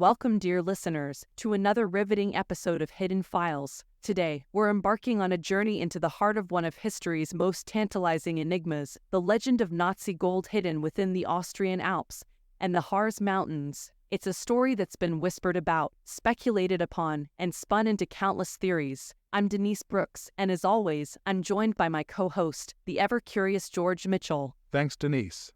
Welcome, dear listeners, to another riveting episode of Hidden Files. Today, we're embarking on a journey into the heart of one of history's most tantalizing enigmas, the legend of Nazi gold hidden within the Austrian Alps and the Harz Mountains. It's a story that's been whispered about, speculated upon, and spun into countless theories. I'm Denise Brooks, and as always, I'm joined by my co-host, the ever-curious George Mitchell. Thanks, Denise.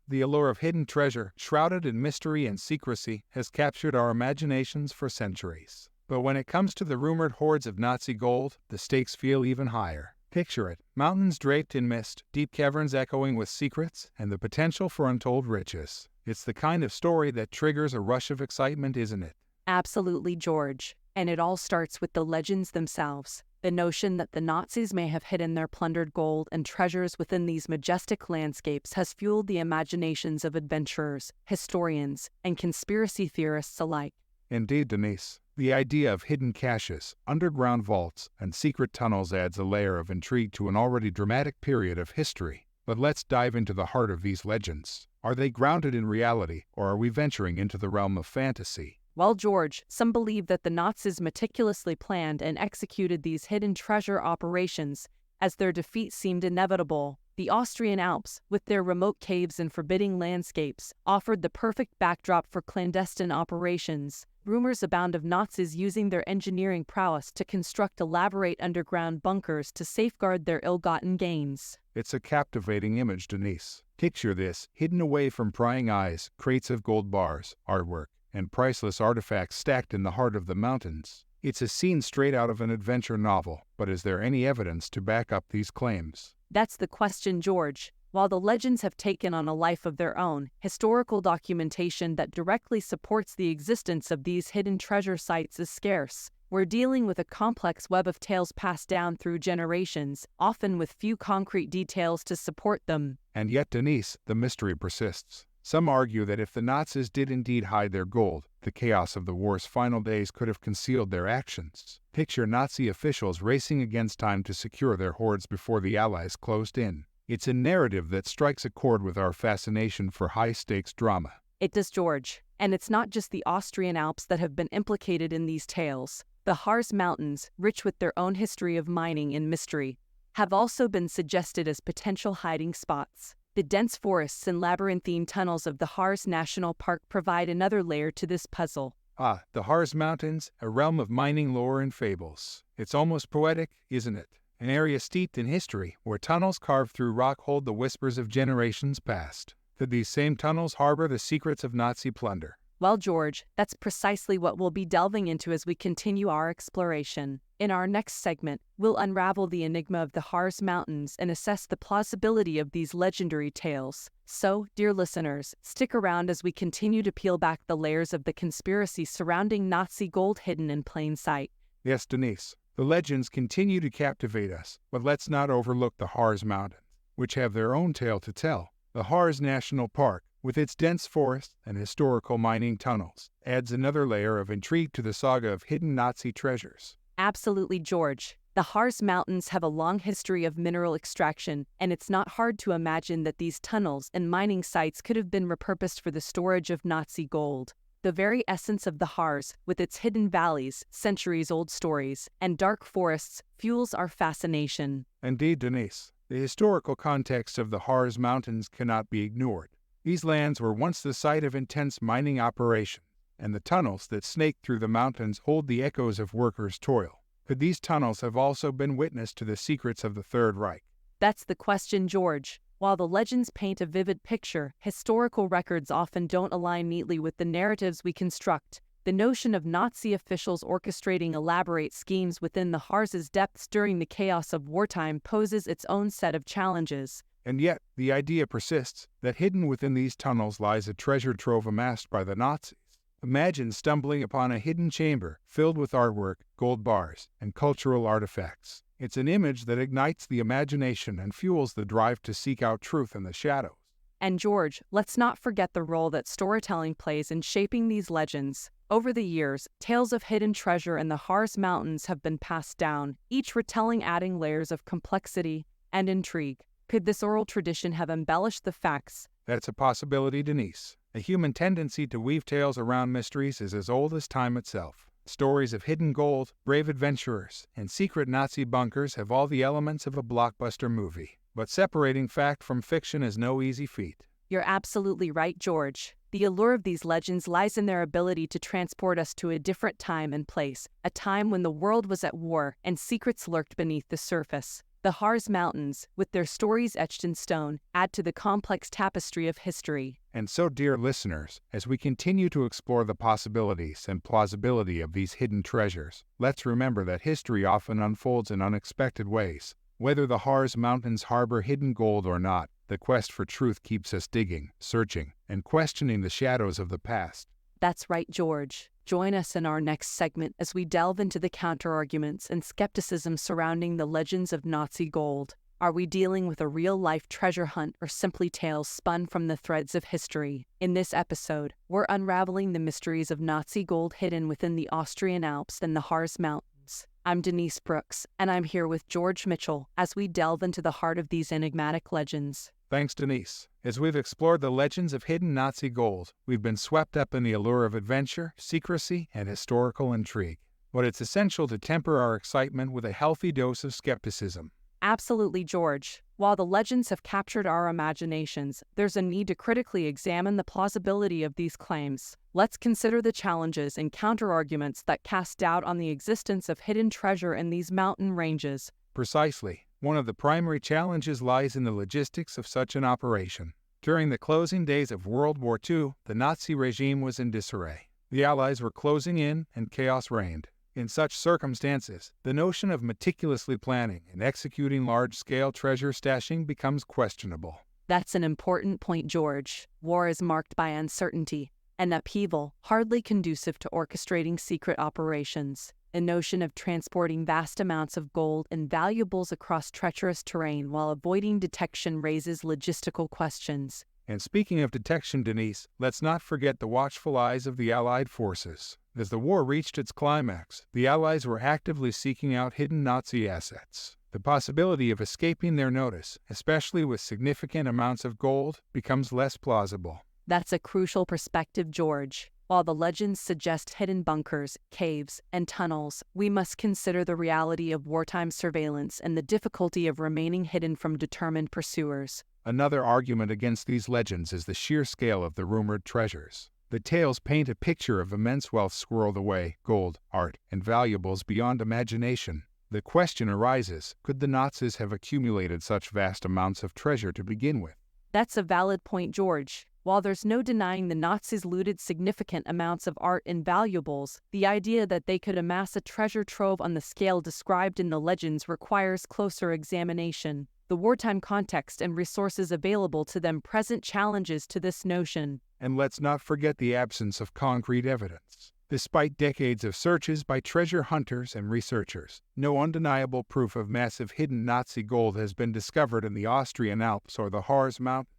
The allure of hidden treasure, shrouded in mystery and secrecy, has captured our imaginations for centuries. But when it comes to the rumored hoards of Nazi gold, the stakes feel even higher. Picture it, mountains draped in mist, deep caverns echoing with secrets, and the potential for untold riches. It's the kind of story that triggers a rush of excitement, isn't it? Absolutely, George. And it all starts with the legends themselves. The notion that the Nazis may have hidden their plundered gold and treasures within these majestic landscapes has fueled the imaginations of adventurers, historians, and conspiracy theorists alike. Indeed, Denise. The idea of hidden caches, underground vaults, and secret tunnels adds a layer of intrigue to an already dramatic period of history. But let's dive into the heart of these legends. Are they grounded in reality, or are we venturing into the realm of fantasy? Well, George, some believe that the Nazis meticulously planned and executed these hidden treasure operations, as their defeat seemed inevitable. The Austrian Alps, with their remote caves and forbidding landscapes, offered the perfect backdrop for clandestine operations. Rumors abound of Nazis using their engineering prowess to construct elaborate underground bunkers to safeguard their ill-gotten gains. It's a captivating image, Denise. Picture this, hidden away from prying eyes, crates of gold bars, artwork, and priceless artifacts stacked in the heart of the mountains. It's a scene straight out of an adventure novel, but is there any evidence to back up these claims? That's the question, George. While the legends have taken on a life of their own, historical documentation that directly supports the existence of these hidden treasure sites is scarce. We're dealing with a complex web of tales passed down through generations, often with few concrete details to support them. And yet, Denise, the mystery persists. Some argue that if the Nazis did indeed hide their gold, the chaos of the war's final days could have concealed their actions. Picture Nazi officials racing against time to secure their hoards before the Allies closed in. It's a narrative that strikes a chord with our fascination for high-stakes drama. It does, George. And it's not just the Austrian Alps that have been implicated in these tales. The Harz Mountains, rich with their own history of mining and mystery, have also been suggested as potential hiding spots. The dense forests and labyrinthine tunnels of the Harz National Park provide another layer to this puzzle. The Harz Mountains, a realm of mining lore and fables. It's almost poetic, isn't it? An area steeped in history, where tunnels carved through rock hold the whispers of generations past. Could these same tunnels harbor the secrets of Nazi plunder? Well, George, that's precisely what we'll be delving into as we continue our exploration. In our next segment, we'll unravel the enigma of the Harz Mountains and assess the plausibility of these legendary tales. So, dear listeners, stick around as we continue to peel back the layers of the conspiracy surrounding Nazi gold hidden in plain sight. Yes, Denise, the legends continue to captivate us, but let's not overlook the Harz Mountains, which have their own tale to tell. The Harz National Park, with its dense forests and historical mining tunnels, adds another layer of intrigue to the saga of hidden Nazi treasures. Absolutely, George. The Harz Mountains have a long history of mineral extraction, and it's not hard to imagine that these tunnels and mining sites could have been repurposed for the storage of Nazi gold. The very essence of the Harz, with its hidden valleys, centuries-old stories, and dark forests, fuels our fascination. Indeed, Denise, the historical context of the Harz Mountains cannot be ignored. These lands were once the site of intense mining operations, and the tunnels that snake through the mountains hold the echoes of workers' toil. Could these tunnels have also been witness to the secrets of the Third Reich? That's the question, George. While the legends paint a vivid picture, historical records often don't align neatly with the narratives we construct. The notion of Nazi officials orchestrating elaborate schemes within the Harz's depths during the chaos of wartime poses its own set of challenges. And yet, the idea persists that hidden within these tunnels lies a treasure trove amassed by the Nazis. Imagine stumbling upon a hidden chamber filled with artwork, gold bars, and cultural artifacts. It's an image that ignites the imagination and fuels the drive to seek out truth in the shadows. And George, let's not forget the role that storytelling plays in shaping these legends. Over the years, tales of hidden treasure in the Harz Mountains have been passed down, each retelling adding layers of complexity and intrigue. Could this oral tradition have embellished the facts? That's a possibility, Denise. A human tendency to weave tales around mysteries is as old as time itself. Stories of hidden gold, brave adventurers, and secret Nazi bunkers have all the elements of a blockbuster movie. But separating fact from fiction is no easy feat. You're absolutely right, George. The allure of these legends lies in their ability to transport us to a different time and place, a time when the world was at war and secrets lurked beneath the surface. The Harz Mountains, with their stories etched in stone, add to the complex tapestry of history. And so, dear listeners, as we continue to explore the possibilities and plausibility of these hidden treasures, let's remember that history often unfolds in unexpected ways. Whether the Harz Mountains harbor hidden gold or not, the quest for truth keeps us digging, searching, and questioning the shadows of the past. That's right, George. Join us in our next segment as we delve into the counterarguments and skepticism surrounding the legends of Nazi gold. Are we dealing with a real-life treasure hunt or simply tales spun from the threads of history? In this episode, we're unraveling the mysteries of Nazi gold hidden within the Austrian Alps and the Harz Mountains. I'm Denise Brooks, and I'm here with George Mitchell as we delve into the heart of these enigmatic legends. Thanks, Denise. As we've explored the legends of hidden Nazi gold, we've been swept up in the allure of adventure, secrecy, and historical intrigue. But it's essential to temper our excitement with a healthy dose of skepticism. Absolutely, George. While the legends have captured our imaginations, there's a need to critically examine the plausibility of these claims. Let's consider the challenges and counterarguments that cast doubt on the existence of hidden treasure in these mountain ranges. Precisely. One of the primary challenges lies in the logistics of such an operation. During the closing days of World War II, the Nazi regime was in disarray. The Allies were closing in, and chaos reigned. In such circumstances, the notion of meticulously planning and executing large-scale treasure stashing becomes questionable. That's an important point, George. War is marked by uncertainty and upheaval, hardly conducive to orchestrating secret operations. The notion of transporting vast amounts of gold and valuables across treacherous terrain while avoiding detection raises logistical questions. And speaking of detection, Denise, let's not forget the watchful eyes of the Allied forces. As the war reached its climax, the Allies were actively seeking out hidden Nazi assets. The possibility of escaping their notice, especially with significant amounts of gold, becomes less plausible. That's a crucial perspective, George. While the legends suggest hidden bunkers, caves, and tunnels, we must consider the reality of wartime surveillance and the difficulty of remaining hidden from determined pursuers. Another argument against these legends is the sheer scale of the rumored treasures. The tales paint a picture of immense wealth squirreled away, gold, art, and valuables beyond imagination. The question arises, could the Nazis have accumulated such vast amounts of treasure to begin with? That's a valid point, George. While there's no denying the Nazis looted significant amounts of art and valuables, the idea that they could amass a treasure trove on the scale described in the legends requires closer examination. The wartime context and resources available to them present challenges to this notion. And let's not forget the absence of concrete evidence. Despite decades of searches by treasure hunters and researchers, no undeniable proof of massive hidden Nazi gold has been discovered in the Austrian Alps or the Harz Mountains.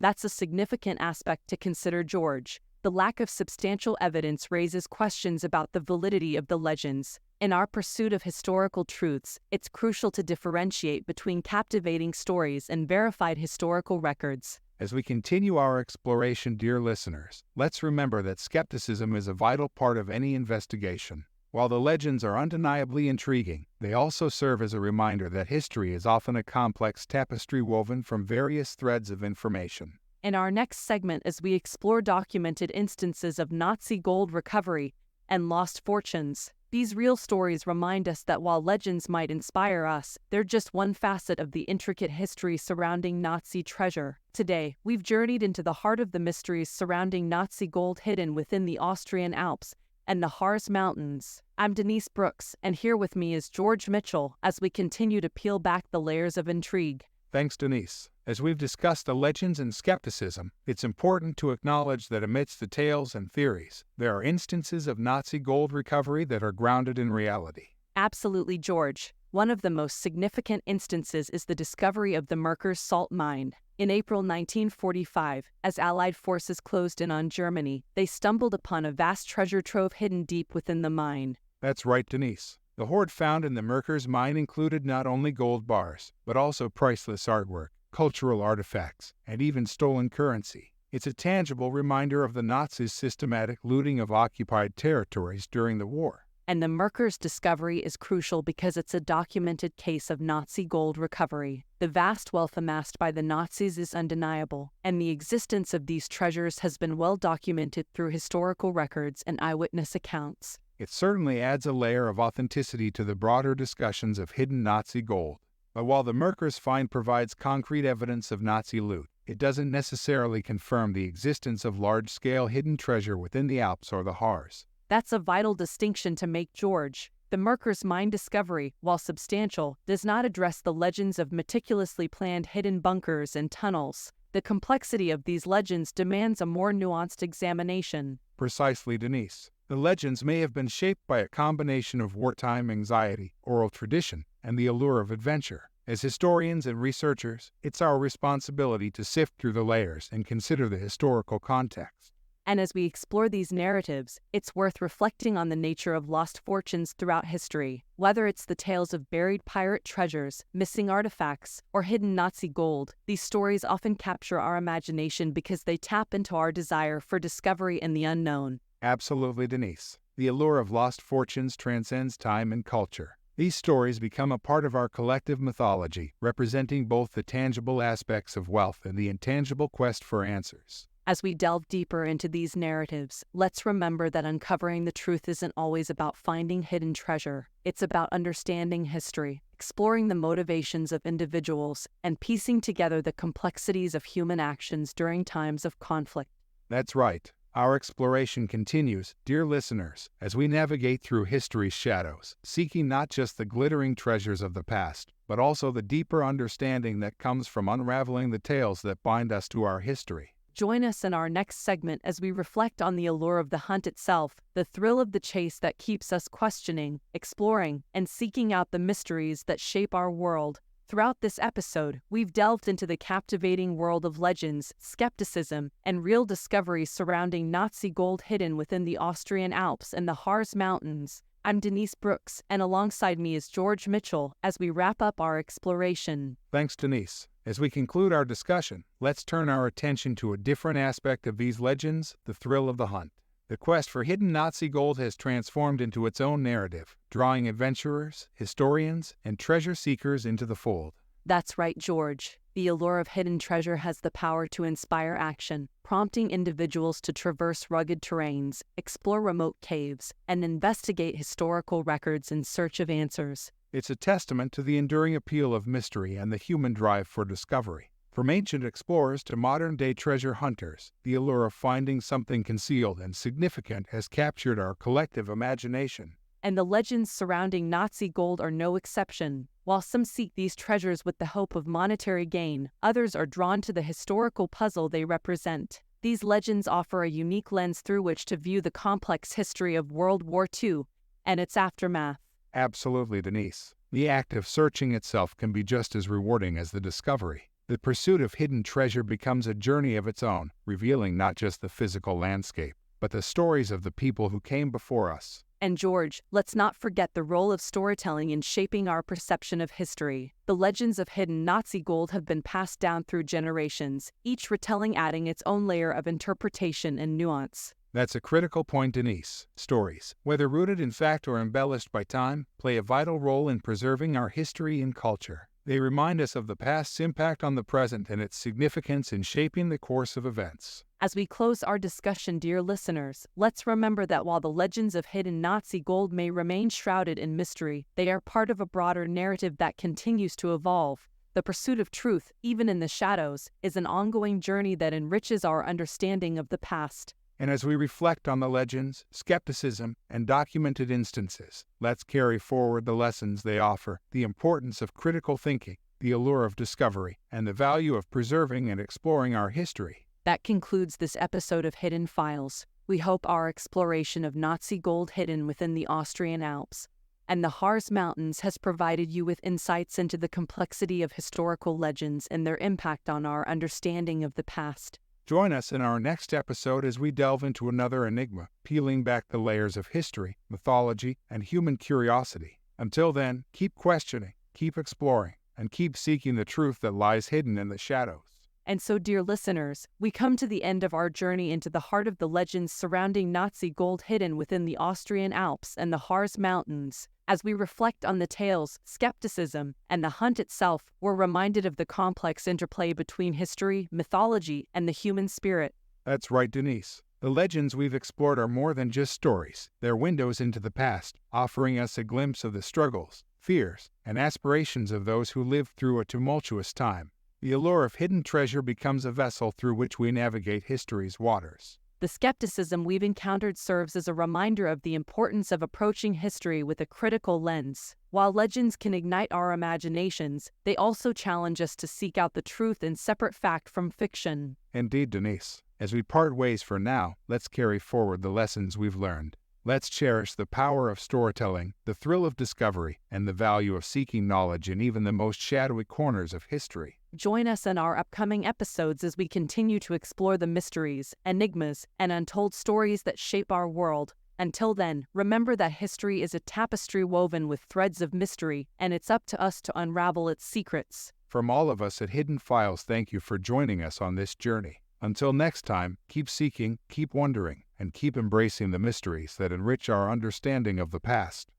That's a significant aspect to consider, George. The lack of substantial evidence raises questions about the validity of the legends. In our pursuit of historical truths, it's crucial to differentiate between captivating stories and verified historical records. As we continue our exploration, dear listeners, let's remember that skepticism is a vital part of any investigation. While the legends are undeniably intriguing, they also serve as a reminder that history is often a complex tapestry woven from various threads of information. In our next segment, as we explore documented instances of Nazi gold recovery and lost fortunes, these real stories remind us that while legends might inspire us, they're just one facet of the intricate history surrounding Nazi treasure. Today, we've journeyed into the heart of the mysteries surrounding Nazi gold hidden within the Austrian Alps and the Harz Mountains. I'm Denise Brooks, and here with me is George Mitchell as we continue to peel back the layers of intrigue. Thanks, Denise. As we've discussed the legends and skepticism, it's important to acknowledge that amidst the tales and theories, there are instances of Nazi gold recovery that are grounded in reality. Absolutely, George. One of the most significant instances is the discovery of the Merkers salt mine. In April 1945, as Allied forces closed in on Germany, they stumbled upon a vast treasure trove hidden deep within the mine. That's right, Denise. The hoard found in the Merkers mine included not only gold bars, but also priceless artwork, cultural artifacts, and even stolen currency. It's a tangible reminder of the Nazis' systematic looting of occupied territories during the war. And the Merker's discovery is crucial because it's a documented case of Nazi gold recovery. The vast wealth amassed by the Nazis is undeniable, and the existence of these treasures has been well documented through historical records and eyewitness accounts. It certainly adds a layer of authenticity to the broader discussions of hidden Nazi gold. But while the Merker's find provides concrete evidence of Nazi loot, it doesn't necessarily confirm the existence of large-scale hidden treasure within the Alps or the Harz. That's a vital distinction to make, George. The Merker's mine discovery, while substantial, does not address the legends of meticulously planned hidden bunkers and tunnels. The complexity of these legends demands a more nuanced examination. Precisely, Denise. The legends may have been shaped by a combination of wartime anxiety, oral tradition, and the allure of adventure. As historians and researchers, it's our responsibility to sift through the layers and consider the historical context. And as we explore these narratives, it's worth reflecting on the nature of lost fortunes throughout history. Whether it's the tales of buried pirate treasures, missing artifacts, or hidden Nazi gold, these stories often capture our imagination because they tap into our desire for discovery in the unknown. Absolutely, Denise. The allure of lost fortunes transcends time and culture. These stories become a part of our collective mythology, representing both the tangible aspects of wealth and the intangible quest for answers. As we delve deeper into these narratives, let's remember that uncovering the truth isn't always about finding hidden treasure. It's about understanding history, exploring the motivations of individuals, and piecing together the complexities of human actions during times of conflict. That's right. Our exploration continues, dear listeners, as we navigate through history's shadows, seeking not just the glittering treasures of the past, but also the deeper understanding that comes from unraveling the tales that bind us to our history. Join us in our next segment as we reflect on the allure of the hunt itself, the thrill of the chase that keeps us questioning, exploring, and seeking out the mysteries that shape our world. Throughout this episode, we've delved into the captivating world of legends, skepticism, and real discoveries surrounding Nazi gold hidden within the Austrian Alps and the Harz Mountains. I'm Denise Brooks, and alongside me is George Mitchell as we wrap up our exploration. Thanks, Denise. As we conclude our discussion, let's turn our attention to a different aspect of these legends, the thrill of the hunt. The quest for hidden Nazi gold has transformed into its own narrative, drawing adventurers, historians, and treasure seekers into the fold. That's right, George. The allure of hidden treasure has the power to inspire action, prompting individuals to traverse rugged terrains, explore remote caves, and investigate historical records in search of answers. It's a testament to the enduring appeal of mystery and the human drive for discovery. From ancient explorers to modern-day treasure hunters, the allure of finding something concealed and significant has captured our collective imagination. And the legends surrounding Nazi gold are no exception. While some seek these treasures with the hope of monetary gain, others are drawn to the historical puzzle they represent. These legends offer a unique lens through which to view the complex history of World War II and its aftermath. Absolutely, Denise. The act of searching itself can be just as rewarding as the discovery. The pursuit of hidden treasure becomes a journey of its own, revealing not just the physical landscape, but the stories of the people who came before us. And George, let's not forget the role of storytelling in shaping our perception of history. The legends of hidden Nazi gold have been passed down through generations, each retelling adding its own layer of interpretation and nuance. That's a critical point, Denise. Stories, whether rooted in fact or embellished by time, play a vital role in preserving our history and culture. They remind us of the past's impact on the present and its significance in shaping the course of events. As we close our discussion, dear listeners, let's remember that while the legends of hidden Nazi gold may remain shrouded in mystery, they are part of a broader narrative that continues to evolve. The pursuit of truth, even in the shadows, is an ongoing journey that enriches our understanding of the past. And as we reflect on the legends, skepticism, and documented instances, let's carry forward the lessons they offer, the importance of critical thinking, the allure of discovery, and the value of preserving and exploring our history. That concludes this episode of Hidden Files. We hope our exploration of Nazi gold hidden within the Austrian Alps and the Harz Mountains has provided you with insights into the complexity of historical legends and their impact on our understanding of the past. Join us in our next episode as we delve into another enigma, peeling back the layers of history, mythology, and human curiosity. Until then, keep questioning, keep exploring, and keep seeking the truth that lies hidden in the shadows. And so, dear listeners, we come to the end of our journey into the heart of the legends surrounding Nazi gold hidden within the Austrian Alps and the Harz Mountains. As we reflect on the tales, skepticism, and the hunt itself, we're reminded of the complex interplay between history, mythology, and the human spirit. That's right, Denise. The legends we've explored are more than just stories. They're windows into the past, offering us a glimpse of the struggles, fears, and aspirations of those who lived through a tumultuous time. The allure of hidden treasure becomes a vessel through which we navigate history's waters. The skepticism we've encountered serves as a reminder of the importance of approaching history with a critical lens. While legends can ignite our imaginations, they also challenge us to seek out the truth and separate fact from fiction. Indeed, Denise. As we part ways for now, let's carry forward the lessons we've learned. Let's cherish the power of storytelling, the thrill of discovery, and the value of seeking knowledge in even the most shadowy corners of history. Join us in our upcoming episodes as we continue to explore the mysteries, enigmas, and untold stories that shape our world. Until then, remember that history is a tapestry woven with threads of mystery, and it's up to us to unravel its secrets. From all of us at Hidden Files, thank you for joining us on this journey. Until next time, keep seeking, keep wondering, and keep embracing the mysteries that enrich our understanding of the past.